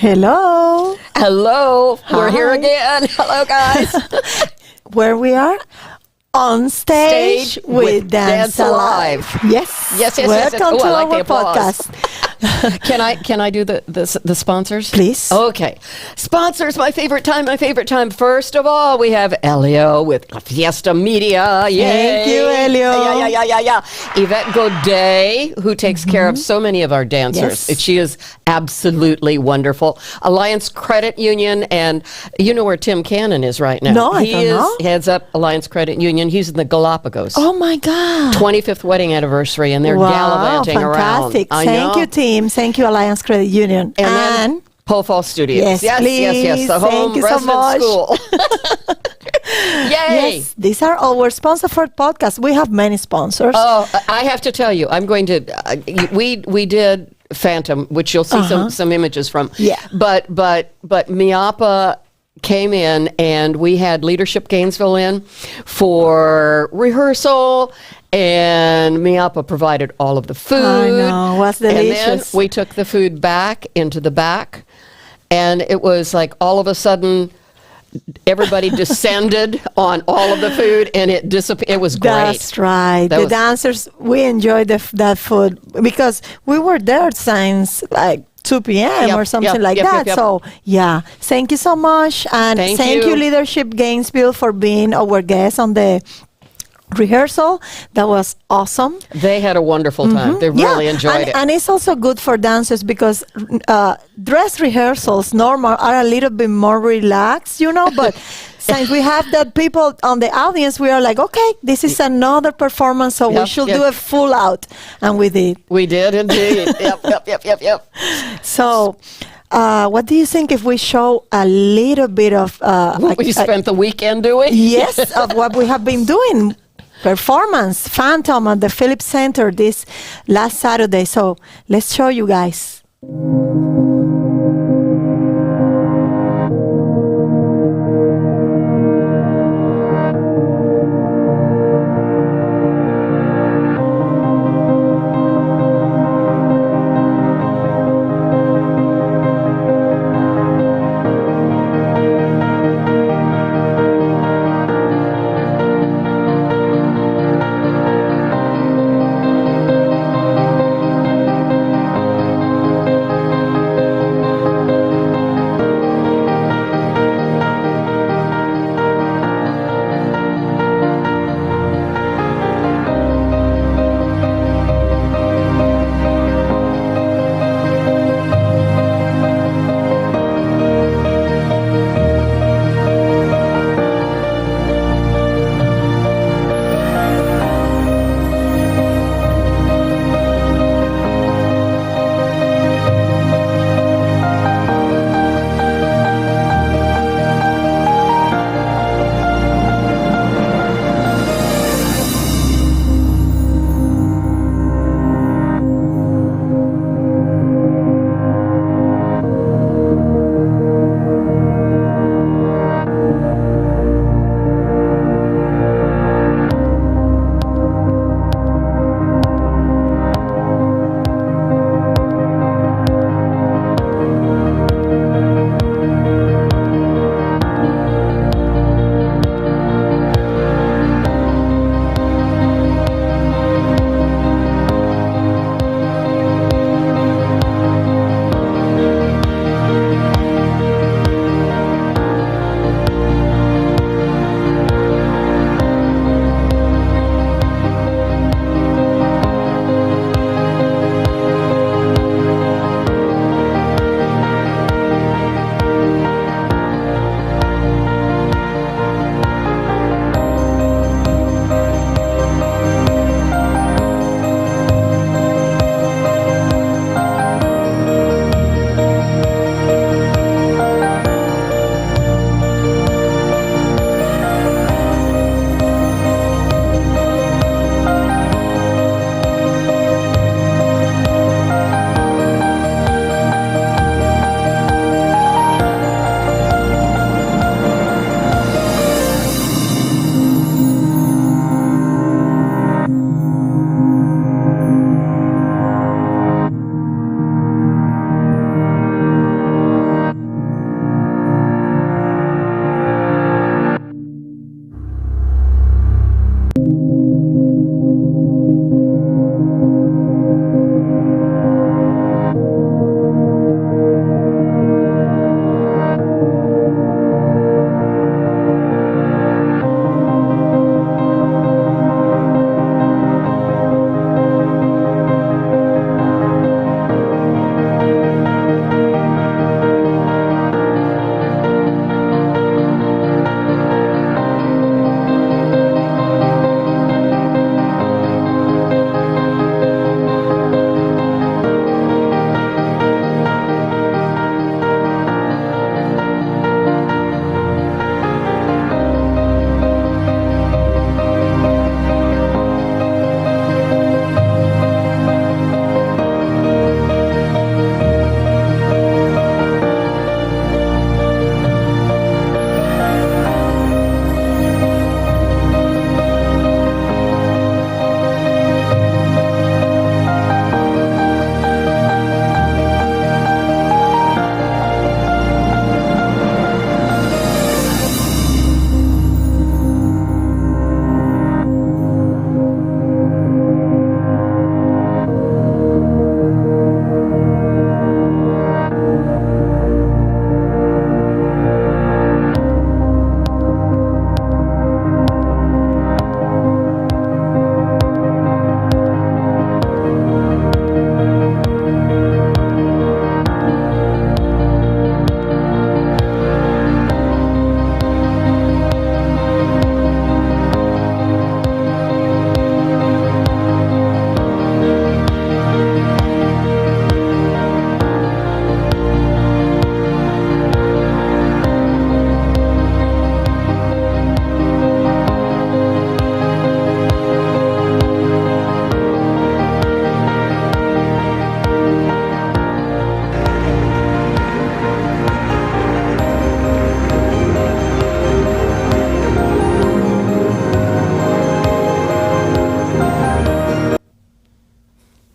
Hello. Hello. Hi. We're here again. Hello, guys. Where we are? On stage with Dance Alive. Yes. Yes. Welcome to I like our the applause. podcast. Can I do the sponsors? Please. Okay. Sponsors, my favorite time. First of all, we have Elio with La Fiesta Media. Yay. Thank you, Elio. Yeah. Yvette Godet, who takes care of so many of our dancers. Yes. She is absolutely wonderful. Alliance Credit Union, and you know where Tim Cannon is right now. No, I don't know. He heads up Alliance Credit Union. He's in the Galapagos. Oh my God. 25th wedding anniversary, and they're gallivanting fantastic. around. Thank you, team. Thank you, Alliance Credit Union. And then Pole Fall Studios. Yes, please. The home Thank you so resident much. school. Yay! Yes, these are our sponsor for podcast. We have many sponsors. Oh, I have to tell you, I'm going to. We did Phantom, which you'll see some images from. Yeah. But Miapa came in, and we had Leadership Gainesville in for rehearsal. And Miapa provided all of the food. I know, it was delicious. And then we took the food back into the back, and it was like all of a sudden, everybody descended on all of the food, and it disappeared. It was great. That's right. The dancers, we enjoyed that food because we were there since like 2 p.m. or something like that. So, yeah, thank you so much. And thank you, Leadership Gainesville, for being our guest on the rehearsal. That was awesome. They had a wonderful time. They really enjoyed it. And it's also good for dancers because dress rehearsals normal are a little bit more relaxed, but since we have the people on the audience, we are like, okay, this is another performance, so we should do a full out. And we did. We did indeed. Yep. So what do you think if we show a little bit of what we spent the weekend doing? Yes, of what we have been doing. Performance, Phantom at the Phillips Center this last Saturday. So let's show you guys.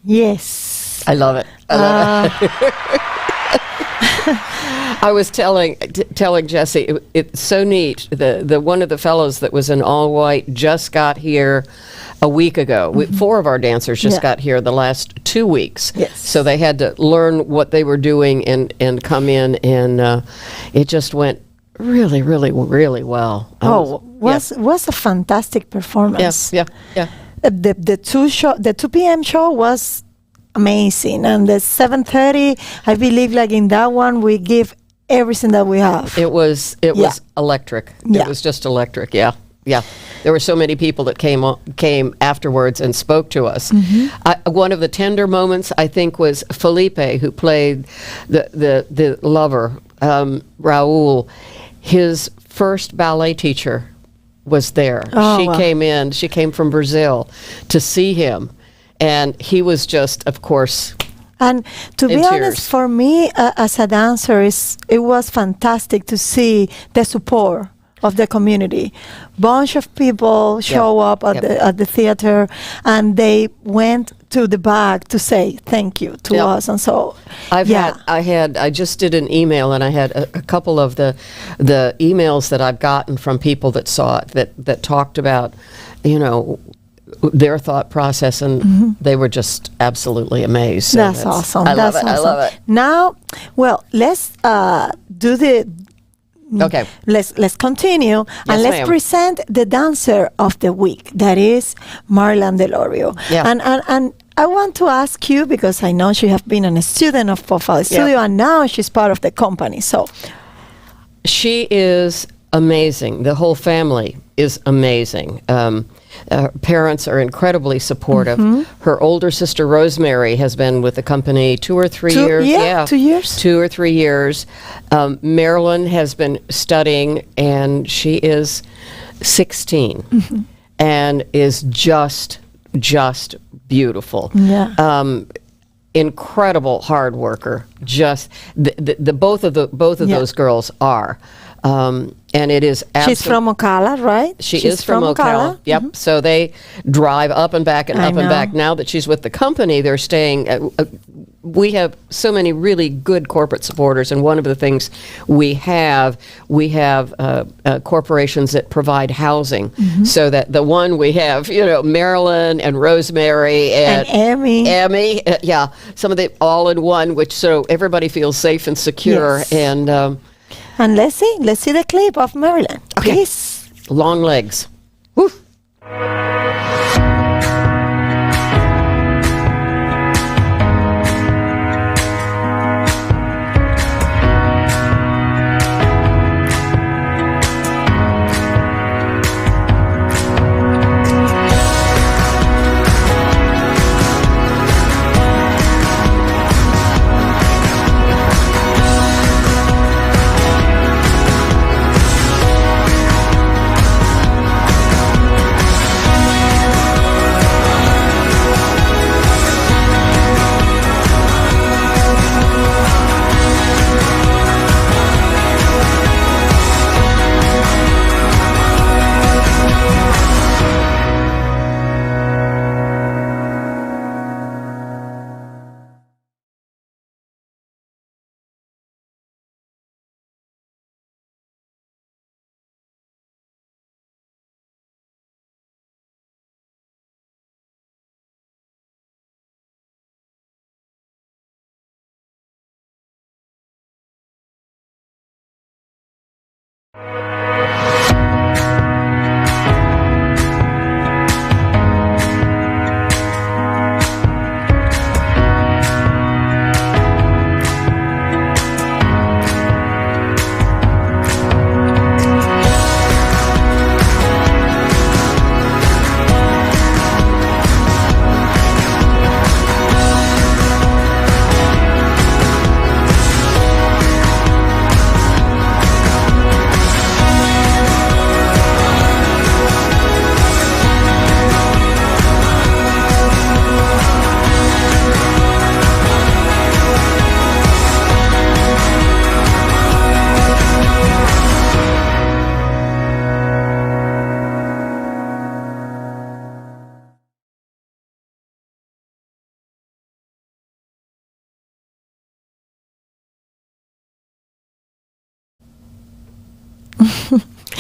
Yes. I love it. I love it. I was telling Jesse, it's so neat. The one of the fellows that was in all white just got here a week ago. 4 of our dancers just got here the last 2 weeks. Yes. So they had to learn what they were doing and come in, and it just went really, really, really well. Was a fantastic performance. Yeah. The 2 p.m. show was amazing, and the 7:30, I believe, like in that one, we give everything that we have. It was electric. It was just electric. Yeah. There were so many people that came afterwards and spoke to us. One of the tender moments, I think, was Felipe, who played the lover, Raul. His first ballet teacher was there. She came from Brazil to see him, and he was just, of course, and to be honest, for me as a dancer, it was fantastic to see the support of the community. Bunch of people show up at the theater, and they went to the back to say thank you to us. And so I just did an email, and I had a couple of the emails that I've gotten from people that saw it that talked about, their thought process, and they were just absolutely amazed. So that's awesome. I love it. Now, well, let's do the. Okay. Let's continue, and let's present the dancer of the week. That is Marlon Delorio. Yeah. And I want to ask you, because I know she has been a student of Profile Studio, and now she's part of the company. So she is amazing. The whole family is amazing. Her parents are incredibly supportive. Her older sister Rosemary has been with the company 2 or 3 years. 2 years. 2 or 3 years. Marilyn has been studying, and she is 16 and is just beautiful. Yeah. Incredible hard worker. Just the both of those girls are. And it is she's from Ocala, right? She's is from Ocala. Yep. So they drive up and back and up and back. Now that she's with the company, they're staying. We have so many really good corporate supporters, and one of the things we have corporations that provide housing. So that the one we have, Marilyn and Rosemary and Emmy, some of the all in one, which so everybody feels safe and secure. Yes. And let's see the clip of Marilyn. Okay. Please. Long legs. Woo.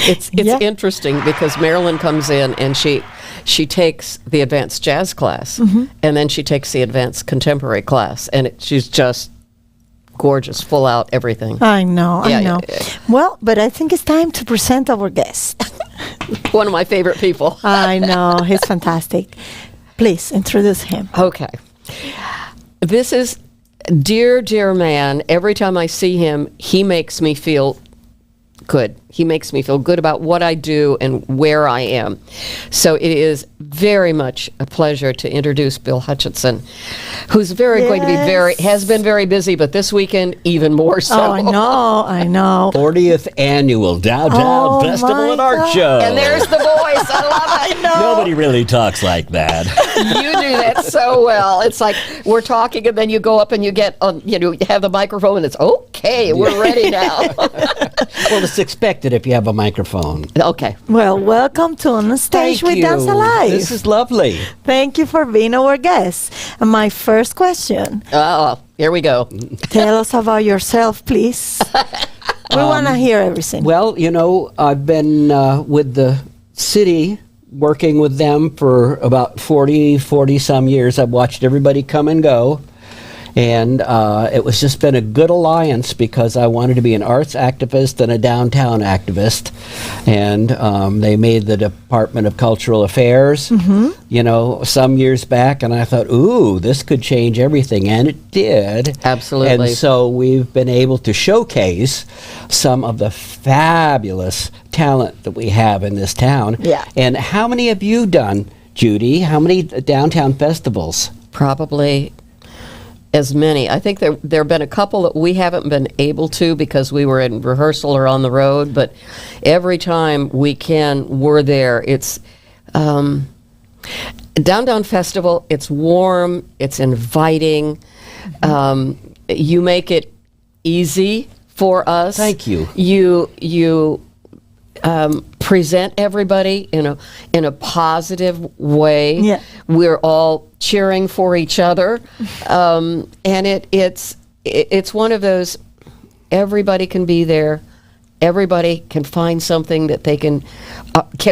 It's interesting because Marilyn comes in and she takes the advanced jazz class, and then she takes the advanced contemporary class, and she's just gorgeous, full out everything. I know. Well, but I think it's time to present our guest. One of my favorite people. I know, he's fantastic. Please introduce him. Okay. This is dear man. Every time I see him, he makes me feel good. He makes me feel good about what I do and where I am. So it is very much a pleasure to introduce Bill Hutchinson, who's going to be has been very busy, but this weekend even more so. Oh, I know. 40th annual Downtown Festival and Art Show. And there's the voice. I love it. Nobody really talks like that. You do that so well. It's like we're talking, and then you go up and you get on. You have the microphone, and it's okay. We're ready now. Well, it's expected if you have a microphone. Okay. Well, welcome to On the Stage with Dance Alive. This is lovely. Thank you for being our guest. And my first question. Oh, here we go. Tell us about yourself, please. We want to hear everything. Well, I've been with the city, working with them for about 40 some years. I've watched everybody come and go. And it was just been a good alliance because I wanted to be an arts activist and a downtown activist. And they made the Department of Cultural Affairs, some years back. And I thought, ooh, this could change everything. And it did. Absolutely. And so we've been able to showcase some of the fabulous talent that we have in this town. Yeah. And how many have you done, Judy? How many downtown festivals? Probably as many. I think there have been a couple that we haven't been able to because we were in rehearsal or on the road, but every time we can, we're there. It's Downtown Festival. It's warm. It's inviting. You make it easy for us. Thank you. You present everybody in a positive way. Yeah. We're all cheering for each other, and it's one of those. Everybody can be there. Everybody can find something that they can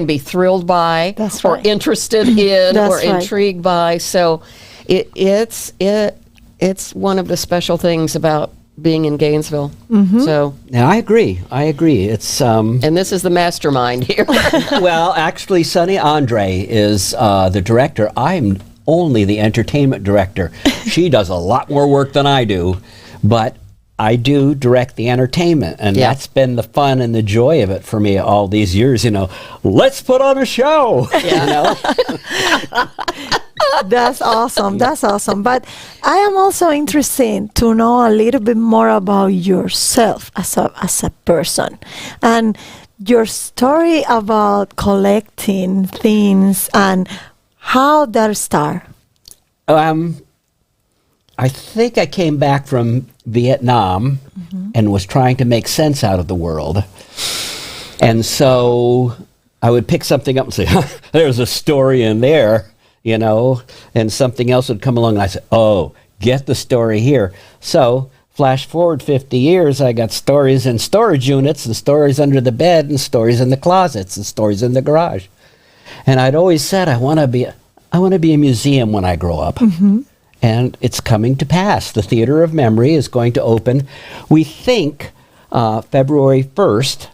be thrilled by, That's or right. interested in, That's or right. intrigued by. So it's one of the special things about being in Gainesville. So Now, I agree. It's and this is the mastermind here. well, actually, Sonny Andre is the director. I'm only the entertainment director. She does a lot more work than I do, but I do direct the entertainment, and that's been the fun and the joy of it for me all these years. Let's put on a show. That's awesome. That's awesome. But I am also interested to know a little bit more about yourself as a person and your story about collecting things and how that started. I think I came back from Vietnam and was trying to make sense out of the world. And so I would pick something up and say, there's a story in there, and something else would come along and I said, oh, get the story here. So flash forward 50 years, I got stories in storage units and stories under the bed and stories in the closets and stories in the garage. And I'd always said, I want to be a museum when I grow up. And it's coming to pass. The Theater of Memory is going to open, we think, February 1st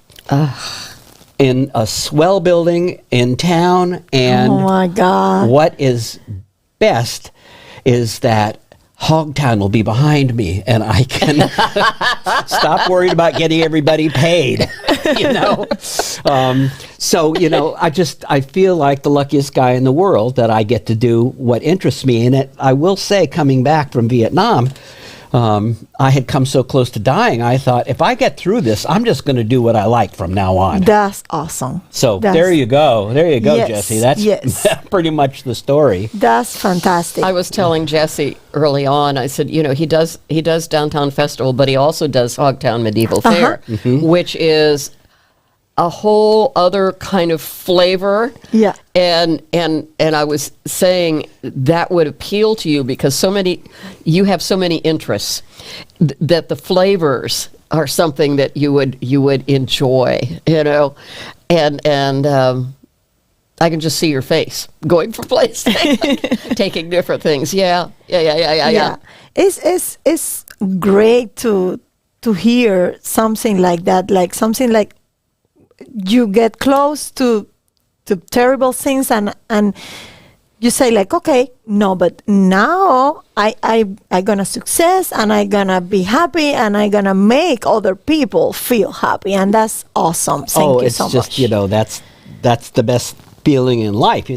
in a swell building in town. And oh my God. What is best is that Hogtown will be behind me, and I can stop worrying about getting everybody paid. So I feel like the luckiest guy in the world that I get to do what interests me. And I will say, coming back from Vietnam, I had come so close to dying. I thought, if I get through this, I'm just going to do what I like from now on. That's awesome. So there you go. Yes, Jesse. That's pretty much the story. That's fantastic. I was telling Jesse early on, I said, he does Downtown Festival, but he also does Hogtown Medieval Fair, which is a whole other kind of flavor. Yeah. And I was saying that would appeal to you because you have so many interests that the flavors are something that you would enjoy, and I can just see your face going from place, taking different things. Yeah. It's great to hear something like that, like something like you get close to terrible things and you say like, okay, no, but now I gonna success and I gonna be happy and I gonna make other people feel happy, and that's awesome. Thank you so much. It's just, that's the best feeling in life.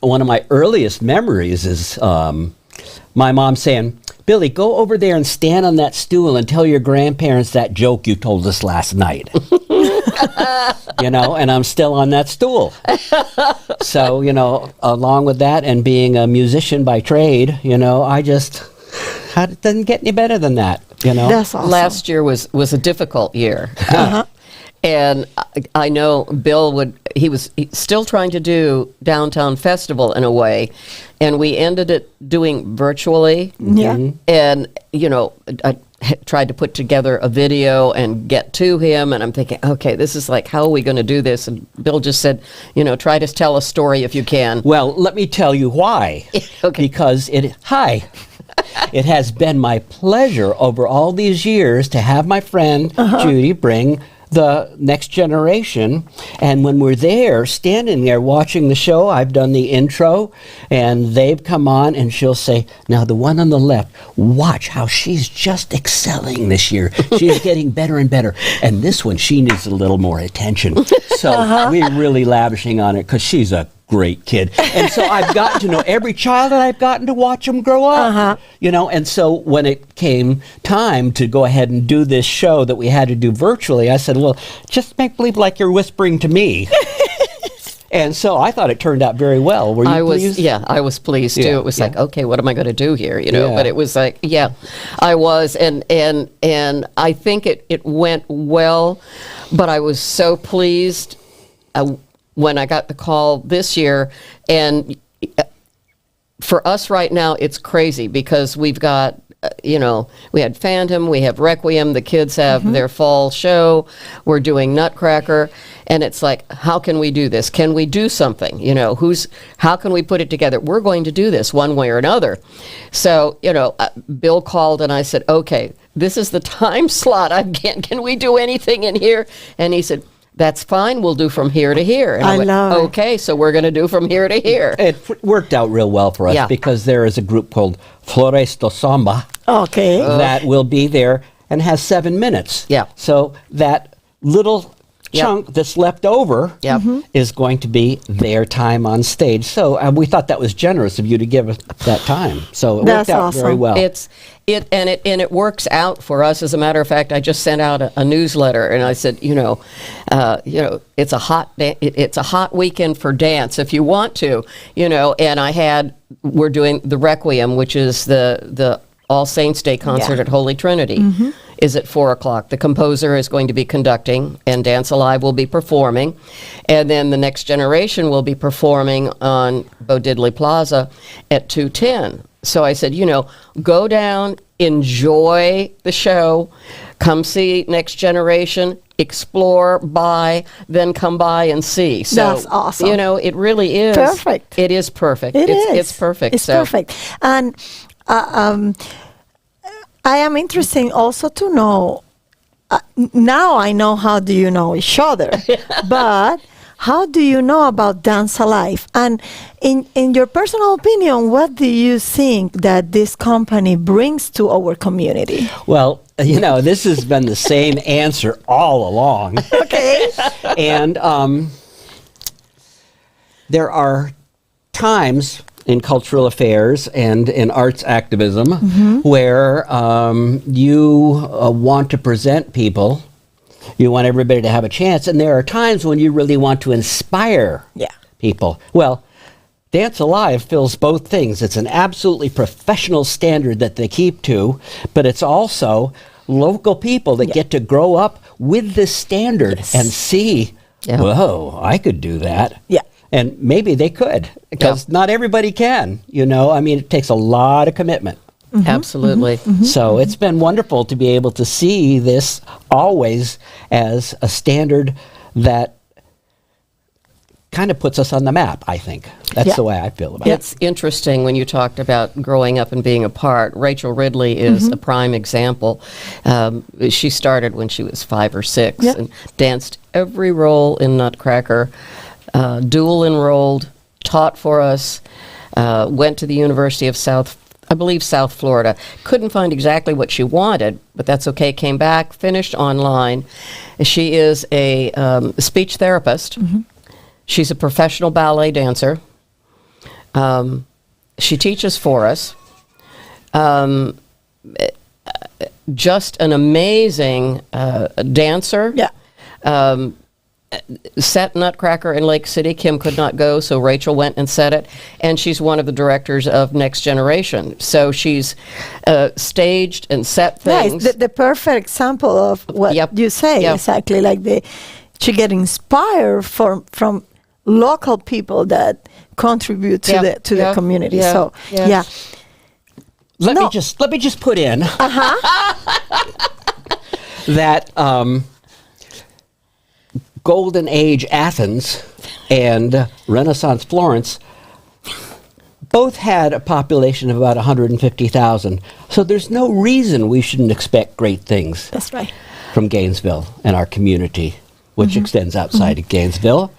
One of my earliest memories is my mom saying, Billy, go over there and stand on that stool and tell your grandparents that joke you told us last night. And I'm still on that stool. So, along with that and being a musician by trade, it doesn't get any better than that, That's awesome. Last year was a difficult year. And I know Bill he was still trying to do Downtown Festival in a way, and we ended it doing virtually. Yeah. Mm-hmm. And, I tried to put together a video and get to him, and I'm thinking, okay, this is like, how are we going to do this? And Bill just said, try to tell a story if you can. Well, let me tell you why. Okay. Because it has been my pleasure over all these years to have my friend Judy bring the next generation, and when we're there standing there watching the show, I've done the intro and they've come on and she'll say, now the one on the left, watch how she's just excelling this year. She's getting better and better, and this one, she needs a little more attention. So we're really lavishing on it because she's a great kid. And so I've gotten to know every child, and I've gotten to watch them grow up. And so when it came time to go ahead and do this show that we had to do virtually, I said, well, just make believe like you're whispering to me. And so I thought it turned out very well. Were you pleased? Yeah, I was pleased too. It was like, okay, what am I going to do here? But it was like, I was, and I think it went well, but I was so pleased when I got the call this year. And for us right now, it's crazy because we've got, we had Phantom, we have Requiem, the kids have their fall show, we're doing Nutcracker, and it's like, how can we do this? Can we do something? How can we put it together? We're going to do this one way or another. So, Bill called and I said, okay, this is the time slot. Can we do anything in here? And he said, that's fine. We'll do from here to here. And I went, okay, so we're going to do from here to here. It worked out real well for us because there is a group called Flores do Samba that will be there and has 7 minutes. Yeah. So that little chunk that's left over is going to be their time on stage. So we thought that was generous of you to give us that time. So it worked out very well. It works out for us. As a matter of fact, I just sent out a newsletter and I said, it's a hot weekend for dance if you want to, and we're doing the Requiem, which is the All Saints Day concert at Holy Trinity. Is at 4:00. The composer is going to be conducting, and Dance Alive will be performing, and then the Next Generation will be performing on Bo Diddley Plaza at 2:10. So I said, go down, enjoy the show, come see Next Generation, explore, buy, then come by and see. So, that's awesome. It really is perfect. It is perfect. It's perfect. It's perfect. And I am interested also to know, now I know how do you know each other, but how do you know about Dance Alive? And in your personal opinion, what do you think that this company brings to our community? Well, this has been the same answer all along. Okay. And there are times in cultural affairs and in arts activism where you want to present people, you want everybody to have a chance, and there are times when you really want to inspire people. Well, Dance Alive fills both things. It's an absolutely professional standard that they keep to, but it's also local people that get to grow up with this standard and see, whoa, I could do that. Yeah. And maybe they could, because not everybody can, it takes a lot of commitment. Absolutely. So it's been wonderful to be able to see this always as a standard that kind of puts us on the map, I think. That's the way I feel about it. It's interesting when you talked about growing up and being apart. Rachel Ridley is a prime example. She started when she was 5 or 6 and danced every role in Nutcracker, dual enrolled, taught for us, went to the University of South Florida. Couldn't find exactly what she wanted, but that's okay. Came back, finished online. She is a speech therapist. She's a professional ballet dancer. She teaches for us. Just an amazing dancer. Set Nutcracker in Lake City. Kim could not go, so Rachel went and set it. And she's one of the directors of Next Generation. So she's staged and set things. The perfect example of what you say. Exactly, like she get inspired from local people that contribute to the community. So let me just put in that Golden Age Athens and Renaissance Florence both had a population of about 150,000. So there's no reason we shouldn't expect great things. That's right. From Gainesville and our community, which extends outside of Gainesville.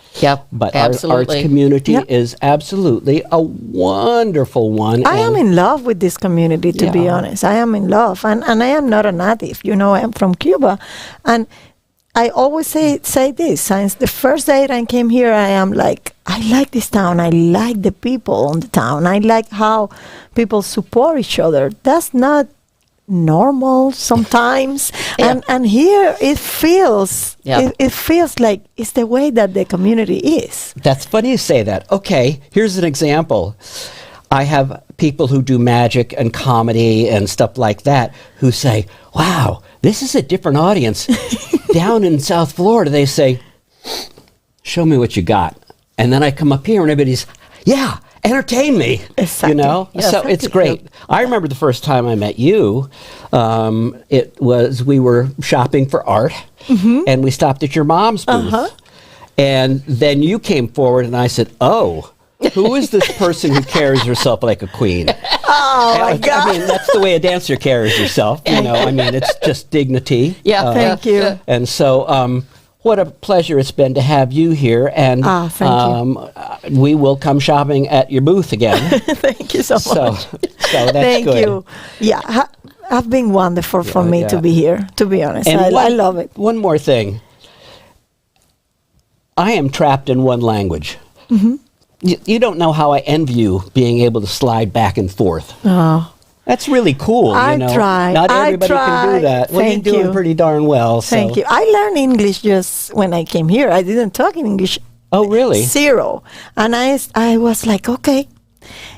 But our arts community is absolutely a wonderful one. I am in love with this community, to be honest. I am in love. And I am not a native. I'm from Cuba. And I always say this. Since the first day I came here, I am like, I like this town. I like the people in the town. I like how people support each other. That's not normal sometimes. And here it feels it feels like it's the way that the community is. That's funny you say that. Okay, here's an example. I have people who do magic and comedy and stuff like that who say, wow, this is a different audience. Down in South Florida, they say, show me what you got. And then I come up here and everybody's, entertain me. Exactly. So it's great. I remember the first time I met you, we were shopping for art and we stopped at your mom's booth. And then you came forward and I said, oh, who is this person who carries herself like a queen? Oh, my God. I mean, that's the way a dancer carries herself. I mean, it's just dignity. Thank you. And so what a pleasure it's been to have you here. And thank you. We will come shopping at your booth again. Thank you so much. So that's thank good. You. Yeah, have been wonderful for me to be here, to be honest. And I love it. One more thing. I am trapped in one language. You don't know how I envy you being able to slide back and forth. Oh. That's really cool. I try. Not everybody can do that. Well, you're doing pretty darn well. Thank you. I learned English just when I came here. I didn't talk in English. Oh, really? Zero. And I was like, okay,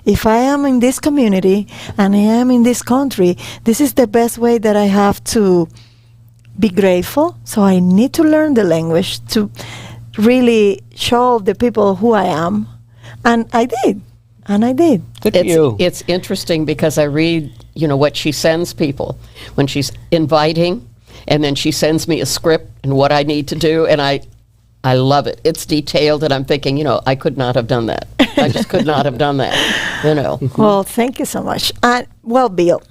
if I am in this community and I am in this country, this is the best way that I have to be grateful. So I need to learn the language to really show the people who I am. And I did. Good for you. It's interesting because I read, what she sends people when she's inviting, and then she sends me a script and what I need to do, and I love it. It's detailed, and I'm thinking, I could not have done that. I just could not have done that, Well, thank you so much. Well, Bill,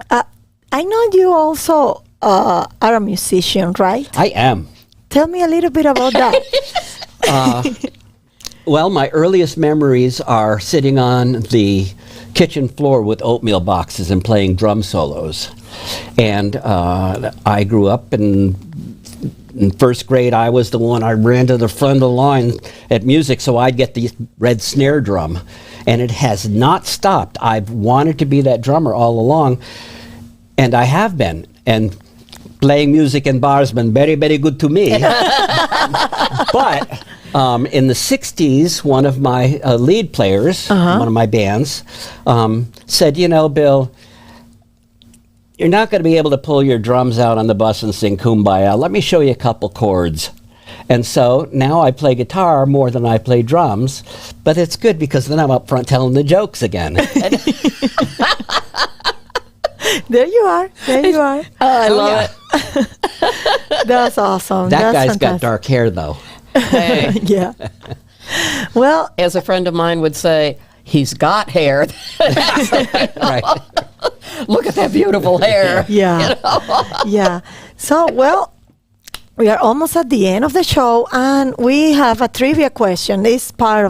I know you also are a musician, right? I am. Tell me a little bit about that. Well, my earliest memories are sitting on the kitchen floor with oatmeal boxes and playing drum solos. And I grew up in first grade. I was the one, I ran to the front of the line at music so I'd get the red snare drum. And it has not stopped. I've wanted to be that drummer all along, and I have been. And playing music in bars been very, very good to me. But in the 60s, one of my lead players, one of my bands, said, Bill, you're not going to be able to pull your drums out on the bus and sing Kumbaya. Let me show you a couple chords. And so now I play guitar more than I play drums, but it's good because then I'm up front telling the jokes again. There you are. There you are. I love it. That's awesome. That That's guy's fantastic. got dark hair, though. Hey, Yeah. Well, as a friend of mine would say, he's got hair. Right. Look at that beautiful hair. yeah. Yeah. So, well, we are almost at the end of the show, and we have a trivia question. It's part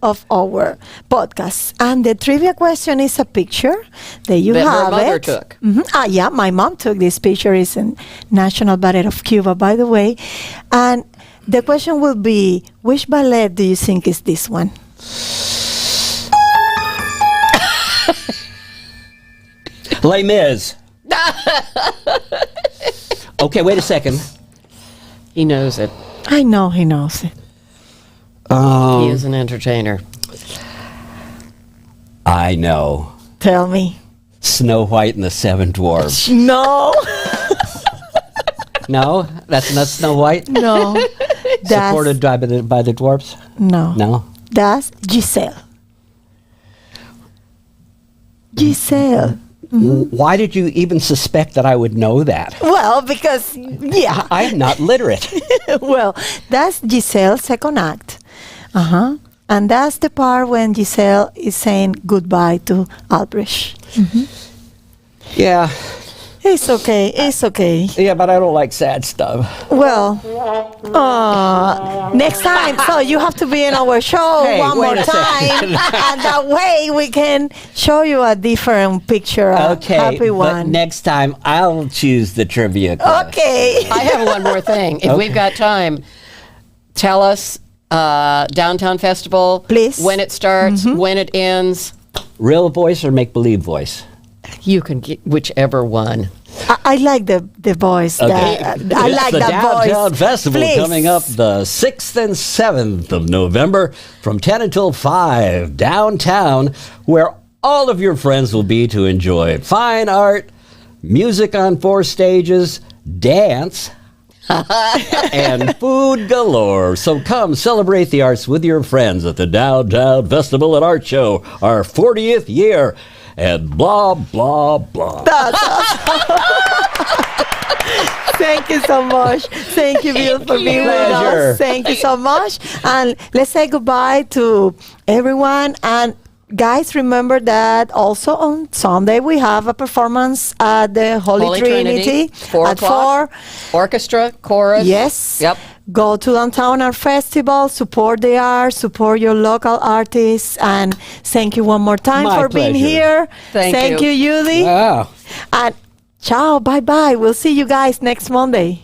of our podcast, and the trivia question is a picture that you That have. her mother it. took. Yeah, my mom took this picture. It's in National Ballet of Cuba, by the way, and the question will be: which ballet do you think is this one? Les Mis. Okay, wait a second. He knows it. I know he knows it. He is an entertainer. I know. Tell me. Snow White and the Seven Dwarfs. No. No, that's not Snow White. No. Supported by the dwarfs. No. No. That's Giselle. Giselle. Why did you even suspect that I would know that? Well, because, yeah. I'm not literate. Well, that's Giselle's second act. Uh-huh. And that's the part when Giselle is saying goodbye to Albrecht. Yeah. It's okay. It's okay. Yeah, but I don't like sad stuff. Well, next time. So you have to be in our show Hey, one wait more a time. And that way we can show you a different picture, a happy but one. next time I'll choose the trivia question. Okay. I have one more thing. If we've got time, tell us Downtown Festival. Please. When it starts, when it ends. Real voice or make-believe voice? You can get whichever one. I like the voice. Okay. I like the that voice. Downtown Festival Please. coming up the 6th and 7th of November from 10 until 5 downtown, where all of your friends will be to enjoy fine art, music on 4 stages, dance, and food galore. So come celebrate the arts with your friends at the Downtown Festival and Art Show, our 40th year. And blah, blah, blah. That's awesome. Thank you so much. Thank you, Bill, for being with Pleasure. us. Thank you so much. And let's say goodbye to everyone. And guys, remember that also on Sunday we have a performance at the Holy Trinity 4 at o'clock. 4. Orchestra, chorus. Yes. Yep. Go to Downtown Art Festival, support the art, support your local artists, and thank you one more time My for being pleasure. here. Thank you, Judy. Wow. And ciao, bye-bye. We'll see you guys next Monday.